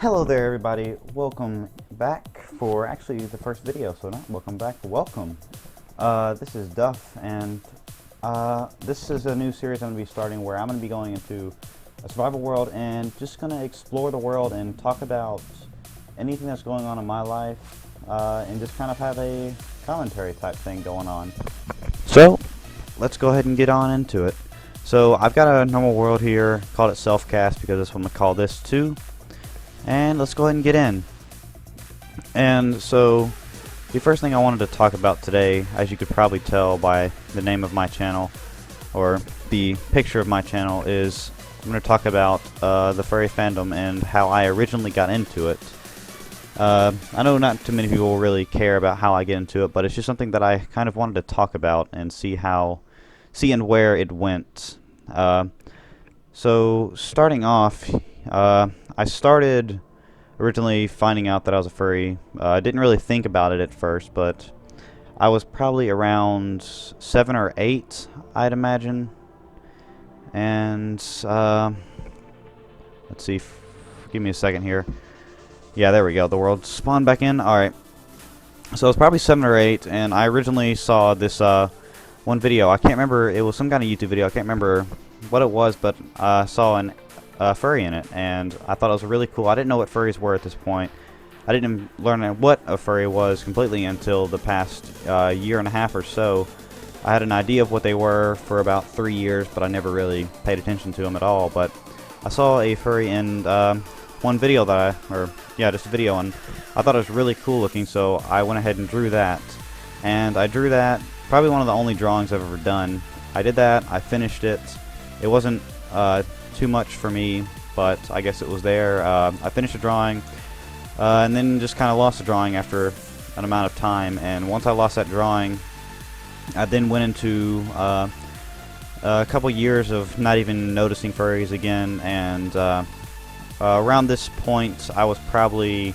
Hello there everybody, welcome back for actually the first video, so not welcome back, welcome. This is Duff, and this is a new series I'm going to be starting where I'm going to be going into a survival world and just going to explore the world and talk about anything that's going on in my life, and just kind of have a commentary type thing going on. So, let's go ahead and get on into it. So, I've got a normal world here, called it Self-Cast because that's what I'm going to call this too. And let's go ahead and get in. And so, the first thing I wanted to talk about today, as you could probably tell by the name of my channel, or the picture of my channel, is I'm going to talk about the furry fandom and how I originally got into it. I know not too many people really care about how I get into it, but it's just something that I kind of wanted to talk about and see and where it went. So, starting off, I started originally finding out that I was a furry. I didn't really think about it at first, but I was probably around 7 or 8, I'd imagine. And, let's see, give me a second here. Yeah, there we go, the world spawned back in. Alright, so I was probably 7 or 8, and I originally saw this one video. I can't remember, it was some kind of YouTube video, I can't remember what it was, but I saw a furry in it, and I thought it was really cool. I didn't know what furries were at this point. I didn't learn what a furry was completely until the past year and a half or so. I had an idea of what they were for about 3 years, but I never really paid attention to them at all. But I saw a furry in one video just a video, and I thought it was really cool looking, so I went ahead and drew that. And I drew that, probably one of the only drawings I've ever done. I did that, I finished it. It wasn't too much for me, but I guess it was there. I finished the drawing, and then just kind of lost the drawing after an amount of time. And once I lost that drawing, I then went into a couple years of not even noticing furries again. And around this point, I was probably,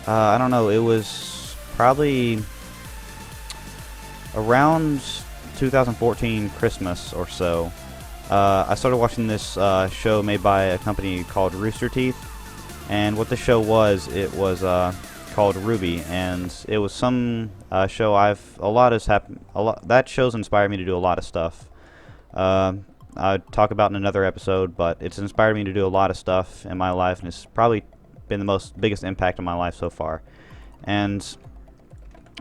I don't know, it was probably around 2014 Christmas or so. I started watching this show made by a company called Rooster Teeth, and what the show was, it was called Ruby, and it was some show that show's inspired me to do a lot of stuff. I'd talk about in another episode, but it's inspired me to do a lot of stuff in my life, and it's probably been the biggest impact on my life so far.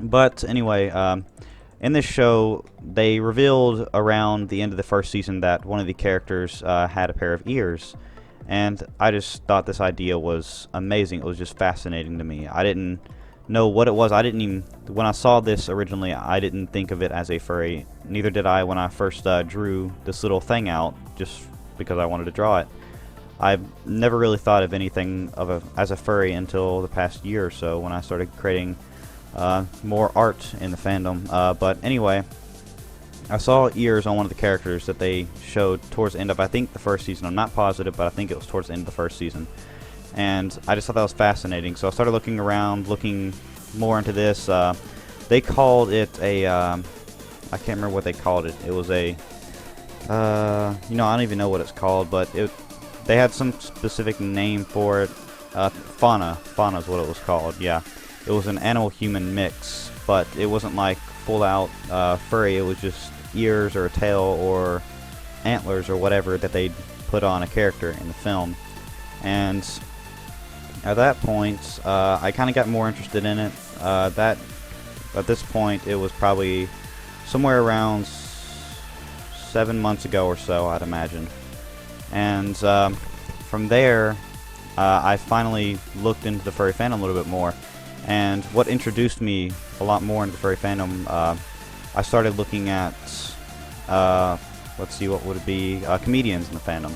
But anyway, in this show, they revealed around the end of the first season that one of the characters had a pair of ears, and I just thought this idea was amazing. It was just fascinating to me. I didn't know what it was. When I saw this originally, I didn't think of it as a furry. Neither did I when I first drew this little thing out, just because I wanted to draw it. I've never really thought of anything as a furry until the past year or so, when I started creating more art in the fandom. But anyway, I saw ears on one of the characters that they showed towards the end of, I think, the first season. I'm not positive, but I think it was towards the end of the first season. And I just thought that was fascinating. So I started looking around, looking more into this. They called it a, I can't remember what they called it. It was a, I don't even know what it's called, but they had some specific name for it. Fauna is what it was called, yeah. It was an animal-human mix, but it wasn't like full-out furry. It was just ears or a tail or antlers or whatever that they'd put on a character in the film. And at that point, I kind of got more interested in it. At this point, it was probably somewhere around 7 months ago or so, I'd imagine. And from there, I finally looked into the furry fandom a little bit more. And what introduced me a lot more into the furry fandom, I started looking at, let's see, what would it be, comedians in the fandom.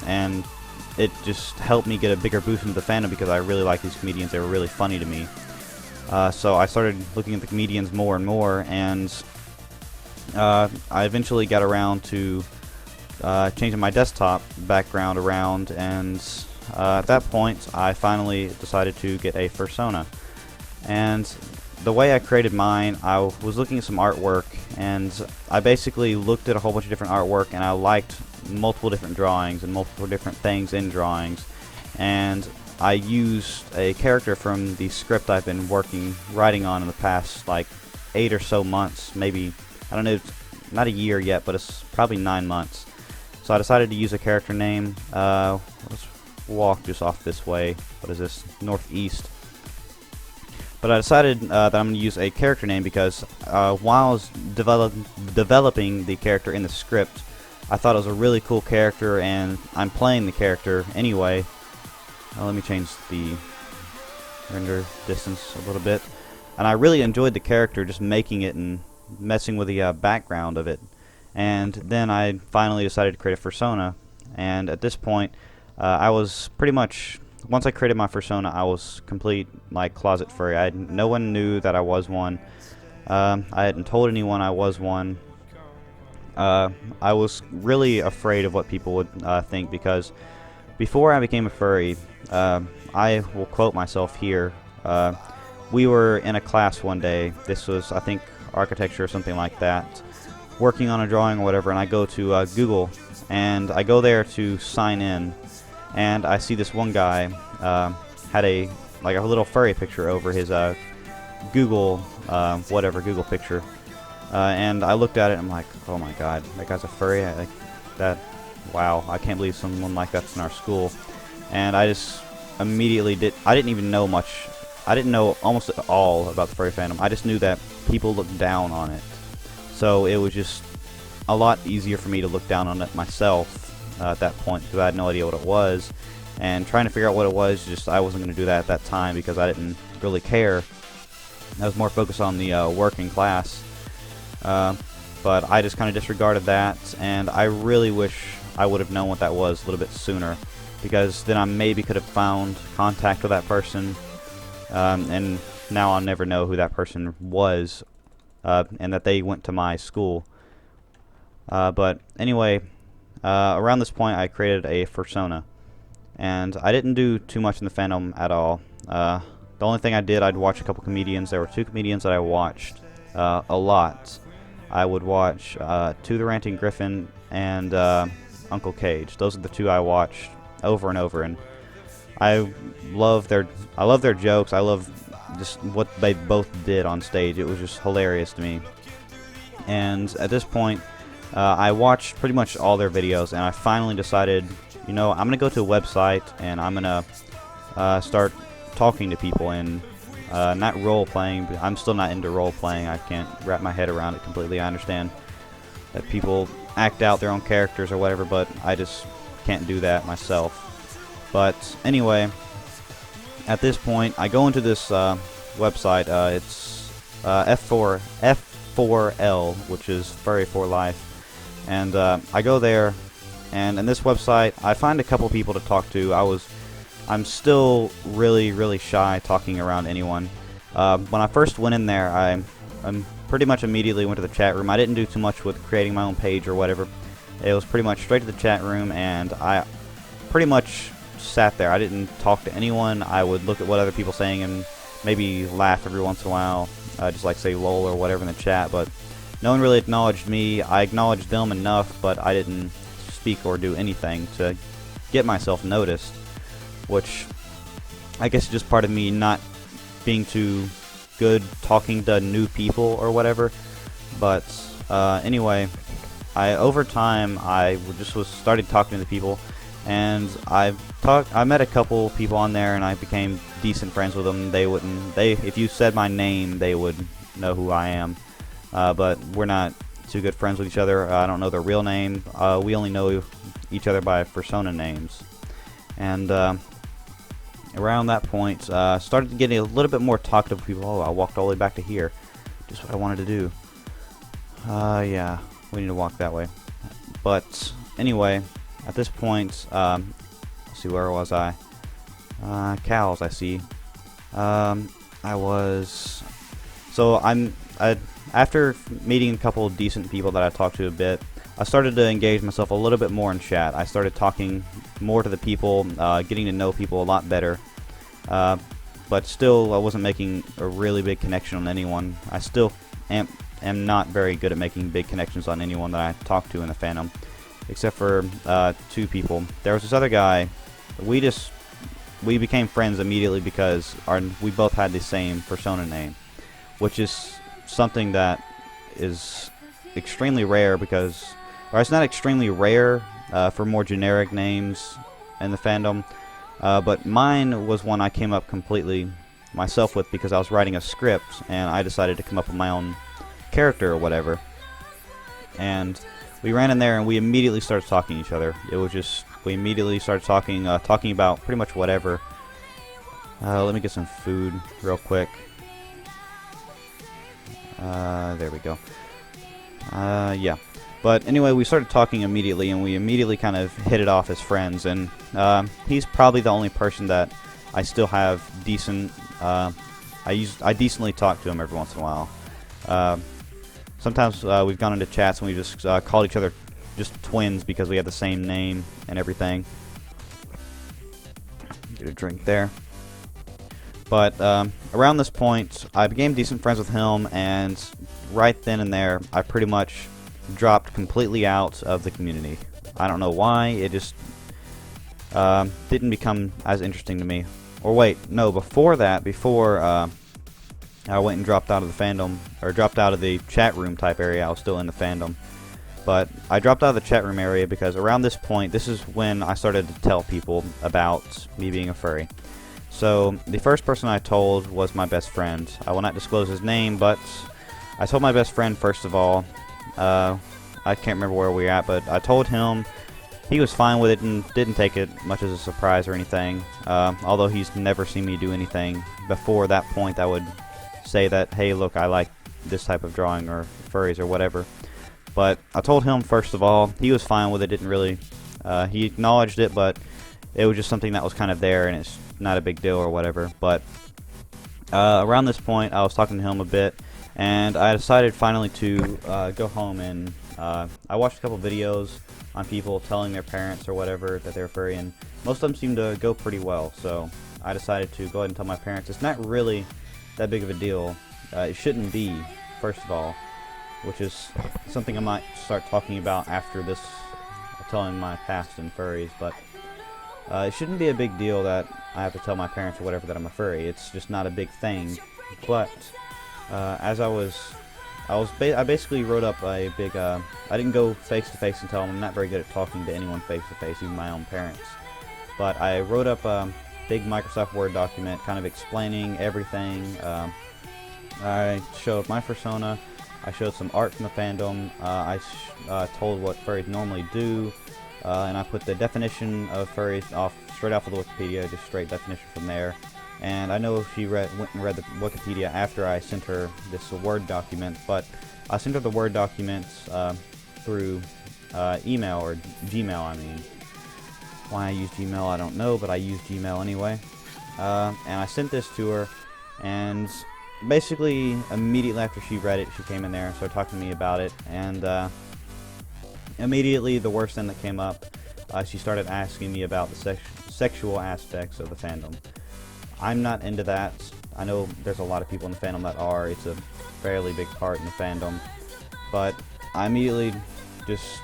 And it just helped me get a bigger boost into the fandom because I really like these comedians. They were really funny to me. So I started looking at the comedians more and more, and I eventually got around to changing my desktop background around, and at that point I finally decided to get a fursona. And the way I created mine, I was looking at some artwork, and I basically looked at a whole bunch of different artwork, and I liked multiple different drawings and multiple different things in drawings, and I used a character from the script I've been writing on in the past like 8 or so months, maybe, I don't know, not a year yet, but it's probably 9 months. So I decided to use a character name. Let's walk just off this way. What is this? Northeast. But I decided that I'm going to use a character name because while I was developing the character in the script, I thought it was a really cool character, and I'm playing the character anyway. Let me change the render distance a little bit. And I really enjoyed the character, just making it and messing with the background of it. And then I finally decided to create a persona. And at this point, I was pretty much, once I created my persona, I was complete, like, closet furry. No one knew that I was one. I hadn't told anyone I was one. I was really afraid of what people would think, because before I became a furry, I will quote myself here. We were in a class one day. This was, I think, architecture or something like that, working on a drawing or whatever, and I go to Google, and I go there to sign in, and I see this one guy had a little furry picture over his Google Google picture, and I looked at it and I'm like, oh my god, that guy's a furry. Wow, I can't believe someone like that's in our school. And I just immediately I didn't even know much. I didn't know almost at all about the furry fandom. I just knew that people looked down on it. So it was just a lot easier for me to look down on it myself at that point, because I had no idea what it was. And trying to figure out what it was, just I wasn't going to do that at that time because I didn't really care. I was more focused on the working class. But I just kind of disregarded that, and I really wish I would have known what that was a little bit sooner, because then I maybe could have found contact with that person, and now I'll never know who that person was, and that they went to my school. But anyway, around this point I created a persona, and I didn't do too much in the fandom at all. The only thing I did, I'd watch a couple comedians. There were 2 comedians that I watched a lot. I would watch To the Ranting Griffin and Uncle Cage. Those are the 2 I watched over and over, and I love their jokes. I love just what they both did on stage. It was just hilarious to me. And at this point, I watched pretty much all their videos, and I finally decided, you know, I'm gonna go to a website and I'm gonna start talking to people and not role-playing. I'm still not into role-playing. I can't wrap my head around it completely. I understand that people act out their own characters or whatever, but I just can't do that myself. But anyway, at this point, I go into this website. It's F4L, which is Furry for Life. And I go there, and in this website, I find a couple people to talk to. I'm still really shy talking around anyone. When I first went in there, I pretty much immediately went to the chat room. I didn't do too much with creating my own page or whatever. It was pretty much straight to the chat room, and I pretty much sat there. I didn't talk to anyone. I would look at what other people saying and maybe laugh every once in a while, just like say lol or whatever in the chat, but no one really acknowledged me. I acknowledged them enough, but I didn't speak or do anything to get myself noticed, which I guess is just part of me not being too good talking to new people or whatever. But anyway, over time I started talking to the people, and I met a couple people on there, and I became decent friends with them. If you said my name, they would know who I am. But we're not too good friends with each other. I don't know their real name. We only know each other by persona names. And around that point, started getting a little bit more talkative with people. Oh, I walked all the way back to here. Just what I wanted to do. Yeah, we need to walk that way. But anyway, at this point, let's see, where was I? Cows, I see. After meeting a couple of decent people that I talked to a bit, I started to engage myself a little bit more in chat. I started talking more to the people, getting to know people a lot better. But still, I wasn't making a really big connection on anyone. I still am not very good at making big connections on anyone that I talk to in the fandom, except for 2 people. There was this other guy. We just we became friends immediately because we both had the same persona name, which is something that is extremely rare because, or it's not extremely rare for more generic names in the fandom, but mine was one I came up completely myself with because I was writing a script and I decided to come up with my own character or whatever, and we ran in there and we immediately started talking to each other. It was just, we immediately started talking about pretty much whatever. Let me get some food real quick. There we go. Yeah. But anyway, we started talking immediately, and we immediately kind of hit it off as friends. And he's probably the only person that I still have decent. I decently talk to him every once in a while. Sometimes we've gone into chats and we just called each other just twins because we have the same name and everything. Get a drink there. But around this point, I became decent friends with him, and right then and there, I pretty much dropped completely out of the community. I don't know why, it just didn't become as interesting to me. Or wait, no, before that, I went and dropped out of the fandom, or dropped out of the chat room type area. I was still in the fandom. But I dropped out of the chat room area because around this point, this is when I started to tell people about me being a furry. So the first person I told was my best friend. I will not disclose his name, but I told my best friend first of all. I can't remember where we were at, but I told him. He was fine with it and didn't take it much as a surprise or anything. Although he's never seen me do anything before that point that would say that, hey, look, I like this type of drawing or furries or whatever. But I told him first of all. He was fine with it. Didn't really. He acknowledged it, but it was just something that was kind of there, and it's not a big deal or whatever. But around this point, I was talking to him a bit, and I decided finally to go home and I watched a couple videos on people telling their parents or whatever that they're furry, and most of them seemed to go pretty well. So I decided to go ahead and tell my parents. It's not really that big of a deal. It shouldn't be, first of all, which is something I might start talking about after this, telling my past in furries. But it shouldn't be a big deal that I have to tell my parents or whatever that I'm a furry. It's just not a big thing. But as I basically wrote up a big. I didn't go face to face and tell them. I'm not very good at talking to anyone face to face, even my own parents. But I wrote up a big Microsoft Word document, kind of explaining everything. I showed my persona. I showed some art from the fandom. I told what furries normally do, and I put the definition of furries straight off of the Wikipedia, just straight definition from there. And I know she went and read the Wikipedia after I sent her this Word document, but I sent her the Word documents through email, or Gmail, I mean. Why I use Gmail, I don't know, but I use Gmail anyway. And I sent this to her, and basically immediately after she read it, she came in there and started talking to me about it, and immediately the worst thing that came up, she started asking me about the sexual aspects of the fandom. I'm not into that. I know there's a lot of people in the fandom that are. It's a fairly big part in the fandom. But I immediately just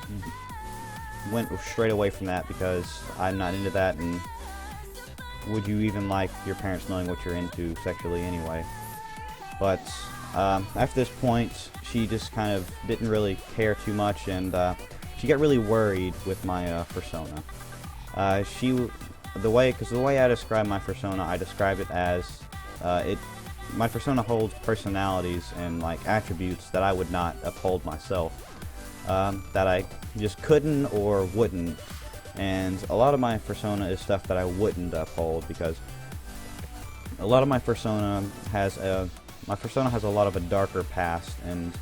went straight away from that because I'm not into that, and would you even like your parents knowing what you're into sexually anyway? But after this point, she just kind of didn't really care too much, and she got really worried with my persona. The way I describe my persona, I describe it as my persona holds personalities and like attributes that I would not uphold myself, that I just couldn't or wouldn't. And a lot of my persona is stuff that I wouldn't uphold because a lot of my persona has a lot of a darker past, and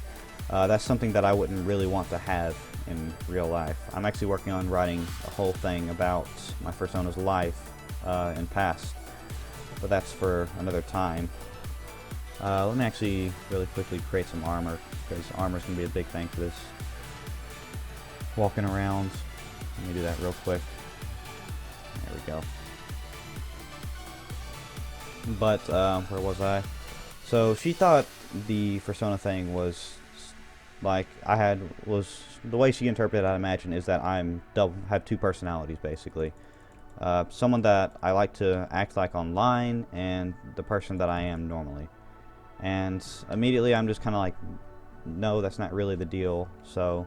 that's something that I wouldn't really want to have in real life. I'm actually working on writing a whole thing about my persona's life and past, but that's for another time. Let me actually really quickly create some armor, because armor's going to be a big thing for this. Walking around. Let me do that real quick. There we go. But, where was I? So, she thought the persona thing was like the way she interpreted it, I imagine, is that have two personalities basically. someone that I like to act like online, and the person that I am normally. And immediately I'm just kind of like, no, that's not really the deal. So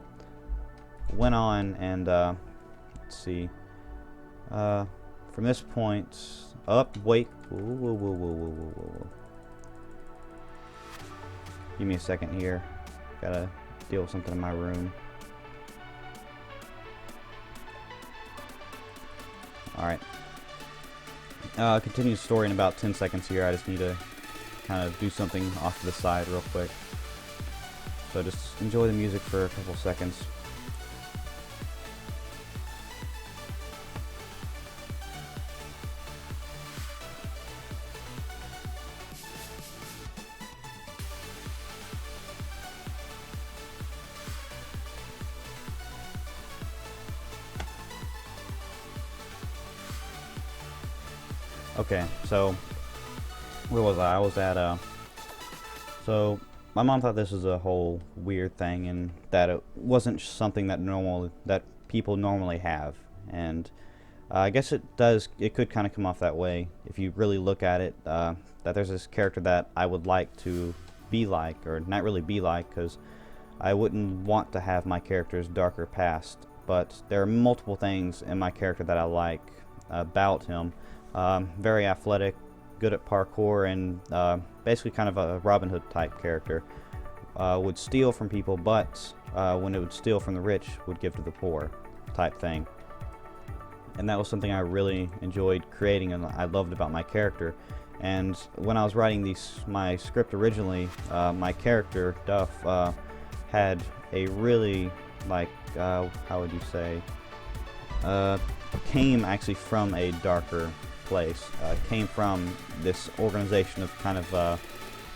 went on and let's see. From this point up, wait. Whoa. Give me a second here. Gotta deal with something in my room. Alright. Continue the story in about 10 seconds here. I just need to kind of do something off to the side real quick. So just enjoy the music for a couple seconds. Okay, so where was I? I was at so my mom thought this was a whole weird thing, and that it wasn't something that people normally have. And I guess it could kind of come off that way if you really look at it, that there's this character that I would like to be like, or not really be like, because I wouldn't want to have my character's darker past, but there are multiple things in my character that I like about him. Very athletic, good at parkour, and basically kind of a Robin Hood type character. Would steal from people, but when it would steal from the rich, would give to the poor type thing. And that was something I really enjoyed creating and I loved about my character. And when I was writing my script originally, my character, Duff, had a really, like, how would you say, came actually from a darker place. Came from this organization of kind of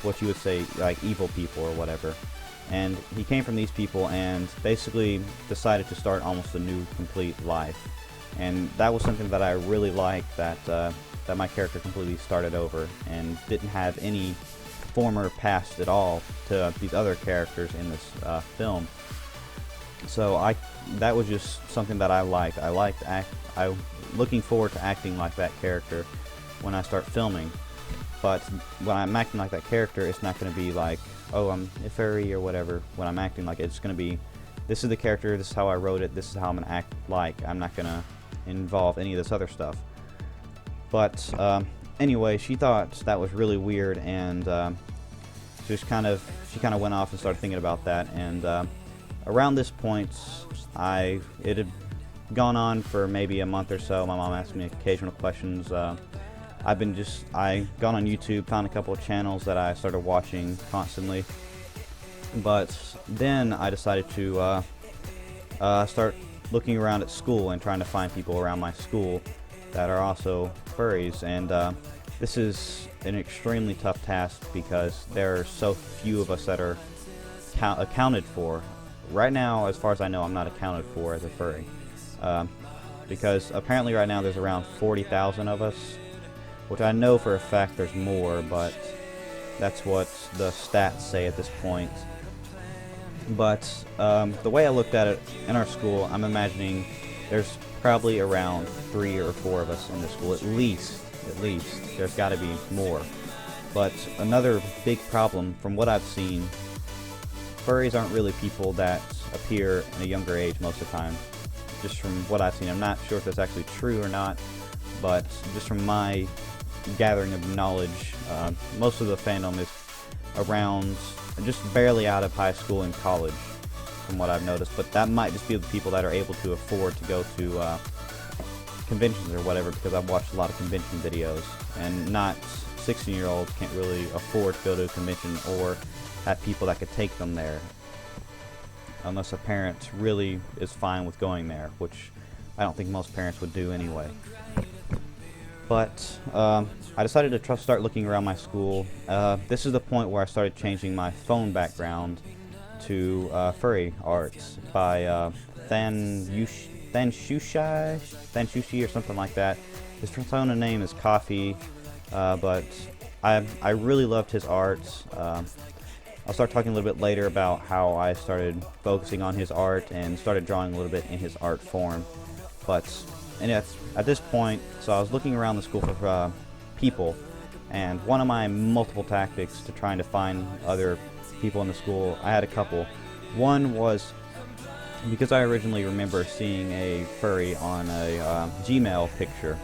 what you would say like evil people or whatever. And he came from these people and basically decided to start almost a new complete life. And that was something that I really liked, that my character completely started over and didn't have any former past at all to these other characters in this film. So that was just something that I liked. I'm looking forward to acting like that character when I start filming. But when I'm acting like that character, it's not going to be like, oh, I'm a furry or whatever. When I'm acting like it, it's going to be, this is the character, this is how I wrote it, this is how I'm going to act like. I'm not going to involve any of this other stuff. But anyway, she thought that was really weird, and she kind of went off and started thinking about that. And around this point, it had gone on for maybe a month or so. My mom asked me occasional questions. I gone on YouTube, found a couple of channels that I started watching constantly. But then I decided to start looking around at school and trying to find people around my school that are also furries. And this is an extremely tough task because there are so few of us that are accounted for. Right now, as far as I know, I'm not accounted for as a furry. Because apparently right now there's around 40,000 of us, which I know for a fact there's more, but that's what the stats say at this point. But the way I looked at it in our school, I'm imagining there's probably around 3 or 4 of us in the school, at least. There's got to be more. But another big problem, from what I've seen, furries aren't really people that appear in a younger age most of the time. Just from what I've seen, I'm not sure if that's actually true or not, but just from my gathering of knowledge, most of the fandom is around just barely out of high school and college, from what I've noticed. But that might just be the people that are able to afford to go to conventions or whatever, because I've watched a lot of convention videos, and not 16-year-olds can't really afford to go to a convention or have people that could take them there, unless a parent really is fine with going there, which I don't think most parents would do anyway. But I decided to start looking around my school. This is the point where I started changing my phone background to furry arts by Thanshushi or something like that. His persona name is Coffee, but I really loved his art. I'll start talking a little bit later about how I started focusing on his art and started drawing a little bit in his art form. But and at this point, so I was looking around the school for people, and one of my multiple tactics to trying to find other people in the school, I had a couple. One was because I originally remember seeing a furry on a Gmail picture.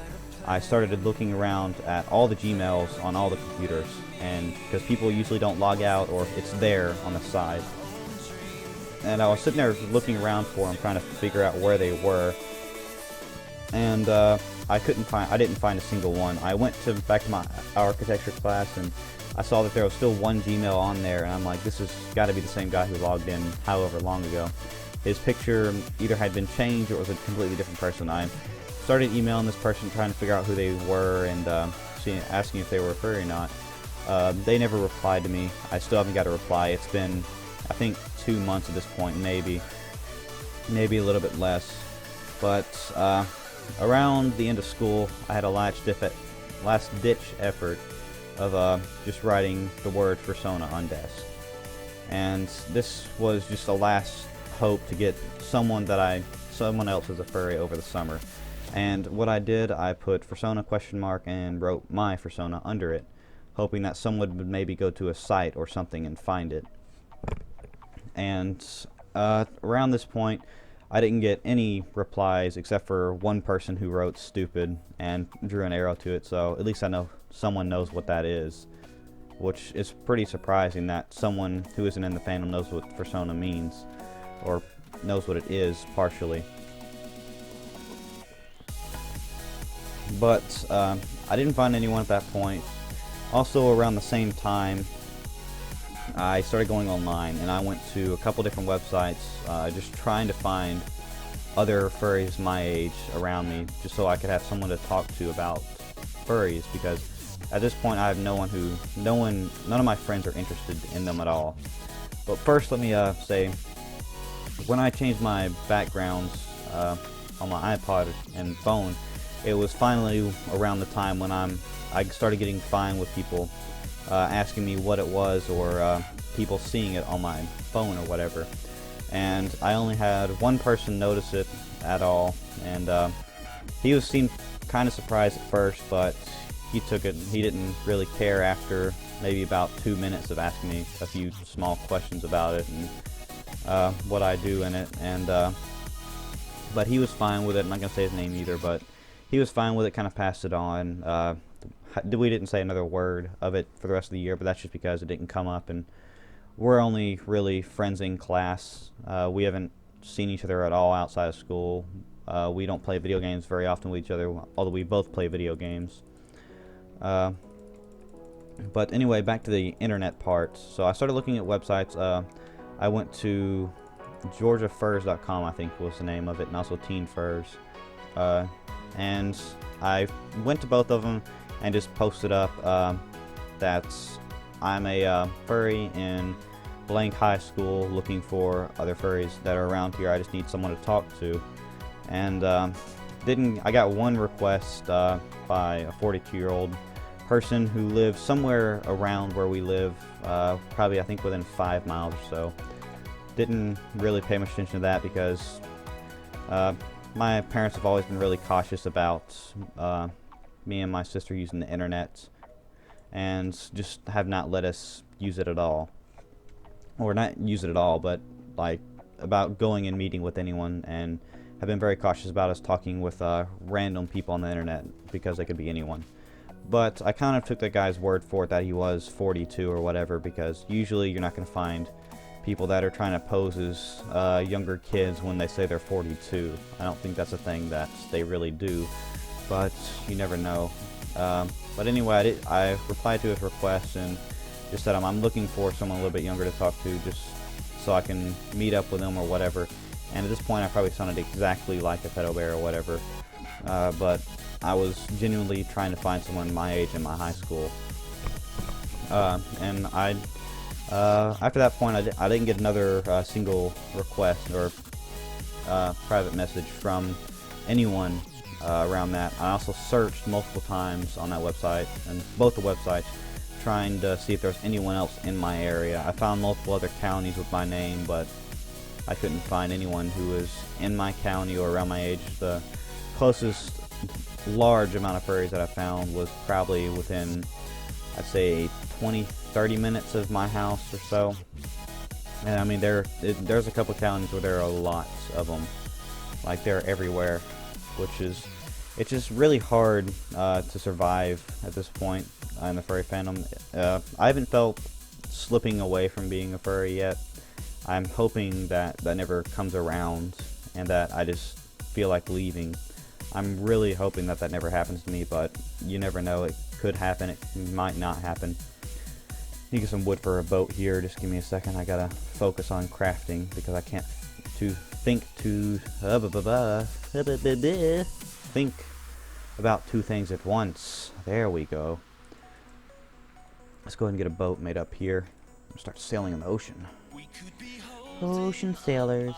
I started looking around at all the Gmails on all the computers, and because people usually don't log out or it's there on the side. And I was sitting there looking around for them, trying to figure out where they were, and I didn't find a single one. I went back to my architecture class, and I saw that there was still one Gmail on there, and I'm like, this has got to be the same guy who logged in however long ago. His picture either had been changed or it was a completely different person. I started emailing this person trying to figure out who they were and asking if they were a furry or not. They never replied to me. I still haven't got a reply. It's been, I think, 2 months at this point, maybe a little bit less. But around the end of school, I had a last-ditch effort of just writing the word Fursona on desk. And this was just a last hope to get someone else as a furry over the summer. And what I did, I put Fursona ? And wrote my Fursona under it, hoping that someone would maybe go to a site or something and find it. And around this point, I didn't get any replies except for one person who wrote stupid and drew an arrow to it, so at least I know someone knows what that is, which is pretty surprising that someone who isn't in the fandom knows what Fursona means, or knows what it is, partially. But I didn't find anyone at that point. Also, around the same time, I started going online, and I went to a couple different websites, just trying to find other furries my age around me, just so I could have someone to talk to about furries, because at this point I have none of my friends are interested in them at all. But first, let me say, when I changed my backgrounds on my iPod and phone, it was finally around the time when I started getting fine with people asking me what it was, or people seeing it on my phone or whatever. And I only had one person notice it at all, and he seemed kind of surprised at first, but he took it. He didn't really care after maybe about 2 minutes of asking me a few small questions about it and what I do in it. And but he was fine with it. I'm not gonna say his name either, but he was fine with it. Kind of passed it on. We didn't say another word of it for the rest of the year, but that's just because it didn't come up, and we're only really friends in class. We haven't seen each other at all outside of school. We don't play video games very often with each other, although we both play video games. But anyway, back to the internet part. So I started looking at websites. I went to GeorgiaFurs.com, I think was the name of it, and also Teen Furs. And I went to both of them and just posted up that I'm a furry in blank high school looking for other furries that are around here. I just need someone to talk to. And I got one request by a 42-year-old person who lives somewhere around where we live, probably I think within 5 miles or so. Didn't really pay much attention to that because my parents have always been really cautious about me and my sister using the internet, and just have not let us use it at all. Or not use it at all, but like about going and meeting with anyone, and have been very cautious about us talking with random people on the internet, because they could be anyone. But I kind of took that guy's word for it that he was 42 or whatever, because usually you're not going to find people that are trying to pose as younger kids when they say they're 42. I don't think that's a thing that they really do, but you never know. But anyway, I replied to his request and just said I'm looking for someone a little bit younger to talk to, just so I can meet up with them or whatever. And at this point I probably sounded exactly like a pedo bear or whatever, but I was genuinely trying to find someone my age in my high school. And after that point I didn't get another single request or private message from anyone around that. I also searched multiple times on that website, and both the websites, trying to see if there was anyone else in my area. I found multiple other counties with my name, but I couldn't find anyone who was in my county or around my age. The closest large amount of furries that I found was probably within, I'd say, 20-30 minutes of my house or so. And I mean, there's a couple counties where there are lots of them. Like, they're everywhere, which is, it's just really hard to survive at this point in the furry fandom. I haven't felt slipping away from being a furry yet. I'm hoping that that never comes around and that I just feel like leaving. I'm really hoping that that never happens to me, but you never know. It could happen. It might not happen. You get some wood for a boat here. Just give me a second. I gotta focus on crafting because I can't think about two things at once. There we go. Let's go ahead and get a boat made up here. Start sailing in the ocean. Ocean sailors.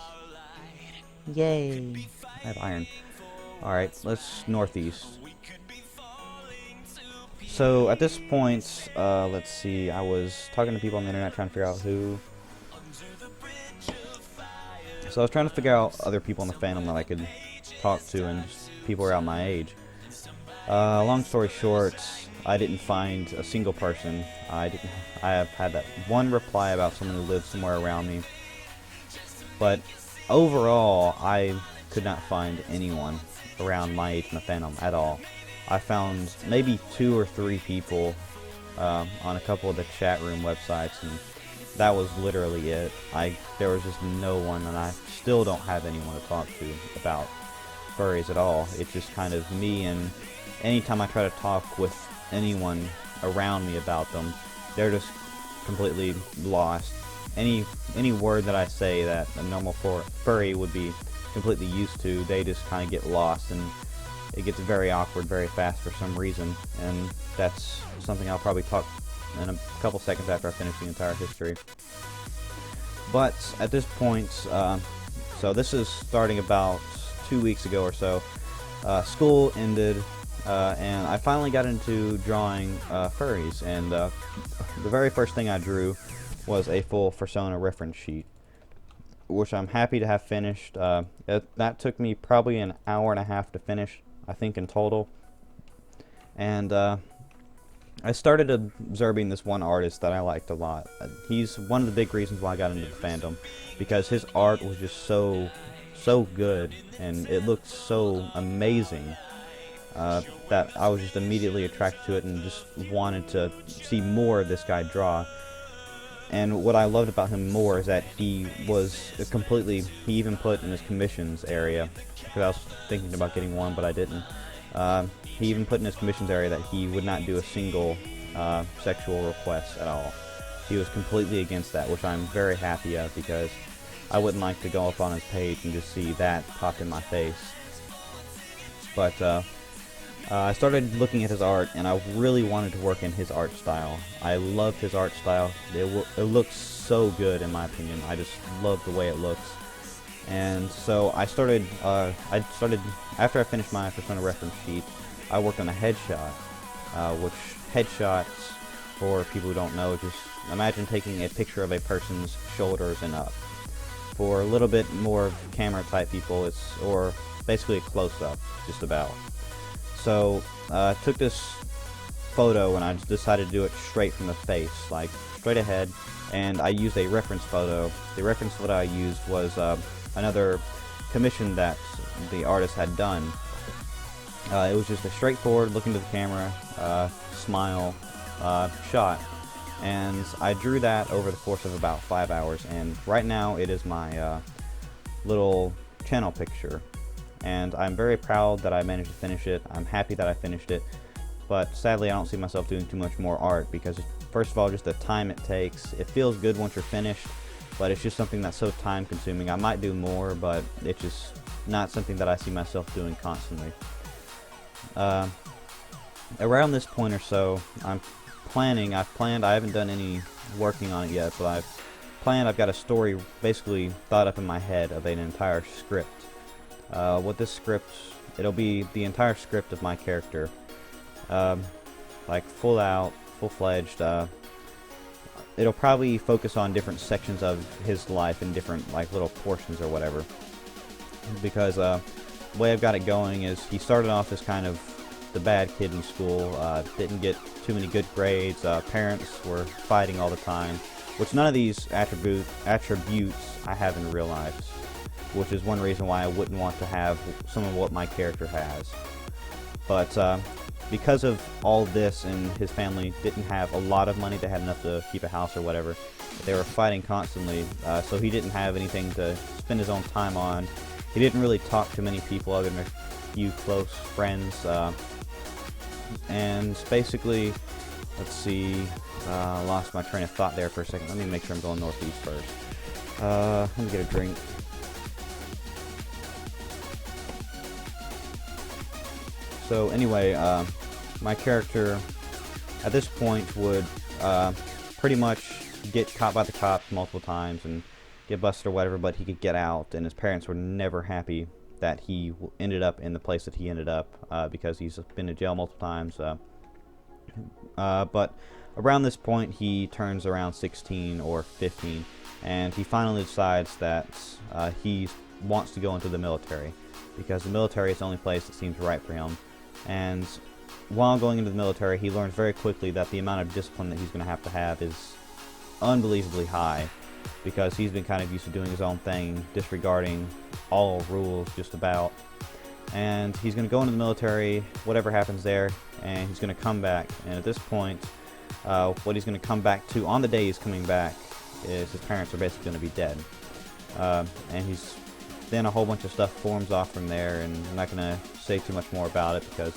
Yay. I have iron. Alright, let's northeast. So at this point, let's see, I was talking to people on the internet trying to figure out who. So I was trying to figure out other people in the fandom that I could talk to, and just people around my age. Long story short, I didn't find a single person. I have had that one reply about someone who lives somewhere around me. But overall, I could not find anyone around my age in the fandom at all. I found maybe 2 or 3 people on a couple of the chat room websites, and that was literally it. There was just no one, and I still don't have anyone to talk to about furries at all. It's just kind of me, and anytime I try to talk with anyone around me about them, they're just completely lost. Any word that I say that a normal furry would be completely used to, they just kind of get lost, and it gets very awkward very fast for some reason, and that's something I'll probably talk in a couple seconds after I finish the entire history. But at this point, so this is starting about 2 weeks ago or so. School ended, and I finally got into drawing furries, and the very first thing I drew was a full Persona reference sheet, which I'm happy to have finished. That took me probably an hour and a half to finish, I think, in total. And I started observing this one artist that I liked a lot. He's one of the big reasons why I got into the fandom, because his art was just so good, and it looked so amazing, that I was just immediately attracted to it and just wanted to see more of this guy draw. And what I loved about him more is that he was he even put in his commissions area, because I was thinking about getting one, but I didn't. He even put in his commissions area that he would not do a single sexual request at all. He was completely against that, which I'm very happy of, because I wouldn't like to go up on his page and just see that pop in my face. But I started looking at his art, and I really wanted to work in his art style. I loved his art style. It looks so good, in my opinion. I just love the way it looks. And so I started, after I finished my Persona reference sheet, I worked on a headshot, which headshots, for people who don't know, just imagine taking a picture of a person's shoulders and up. For a little bit more camera type people, or basically a close-up, just about. So I took this photo and I just decided to do it straight from the face, like straight ahead, and I used a reference photo. The reference photo I used was another commission that the artist had done. It was just a straightforward, look into the camera, smile shot, and I drew that over the course of about 5 hours, and right now it is my little channel picture. And I'm very proud that I managed to finish it. I'm happy that I finished it, but sadly I don't see myself doing too much more art, because first of all, just the time it takes. It feels good once you're finished, but it's just something that's so time consuming. I might do more, but it's just not something that I see myself doing constantly. Around this point or so, I've planned, I haven't done any working on it yet, but I've got a story basically thought up in my head of an entire script. With this script, it'll be the entire script of my character, like full-fledged. It'll probably focus on different sections of his life and different like little portions or whatever, because way I've got it going is he started off as kind of the bad kid in school, didn't get too many good grades, parents were fighting all the time, which none of these attributes I have in real life, which is one reason why I wouldn't want to have some of what my character has. But because of all this, and his family didn't have a lot of money, they had enough to keep a house or whatever, they were fighting constantly, so he didn't have anything to spend his own time on. He didn't really talk to many people other than a few close friends, and basically, let's see, lost my train of thought there for a second. Let me make sure I'm going northeast first. Let me get a drink. So anyway, my character at this point would pretty much get caught by the cops multiple times and get busted or whatever, but he could get out, and his parents were never happy that he ended up in the place that he ended up, because he's been to jail multiple times. But around this point, he turns around 16 or 15, and he finally decides that he wants to go into the military, because the military is the only place that seems right for him. And while going into the military, he learns very quickly that the amount of discipline that he's going to have is unbelievably high, because he's been kind of used to doing his own thing, disregarding all rules just about. And he's going to go into the military, whatever happens there, and he's going to come back. And at this point, what he's going to come back to on the day he's coming back is his parents are basically going to be dead. And then a whole bunch of stuff forms off from there, and I'm not going to say too much more about it because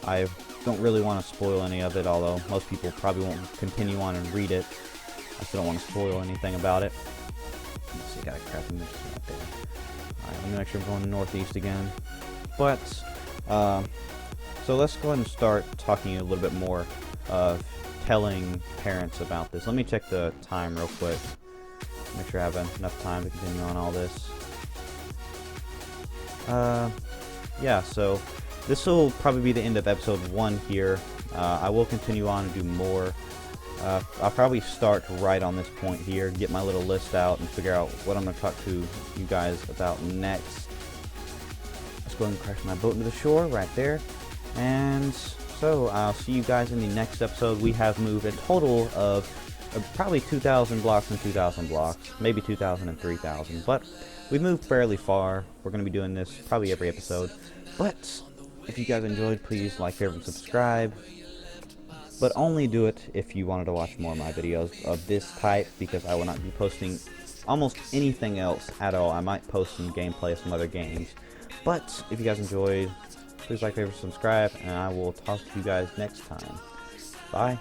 I don't really want to spoil any of it, although most people probably won't continue on and read it. I still don't want to spoil anything about it. Let's see, got a crappy mix right there. Alright, let me make sure I'm going northeast again. But, so let's go ahead and start talking a little bit more of telling parents about this. Let me check the time real quick. Make sure I have enough time to continue on all this. Yeah, so this will probably be the end of episode 1 here. I will continue on and do more. I'll probably start right on this point here, get my little list out, and figure out what I'm going to talk to you guys about next. Let's go ahead and crash my boat into the shore right there. And so I'll see you guys in the next episode. We have moved a total of probably 2,000 blocks and 2,000 blocks, maybe 2,000 and 3,000, but we've moved fairly far. We're going to be doing this probably every episode. But if you guys enjoyed, please like, favorite, and subscribe. But only do it if you wanted to watch more of my videos of this type, because I will not be posting almost anything else at all. I might post some gameplay of some other games. But if you guys enjoyed, please like, favorite, subscribe, and I will talk to you guys next time. Bye.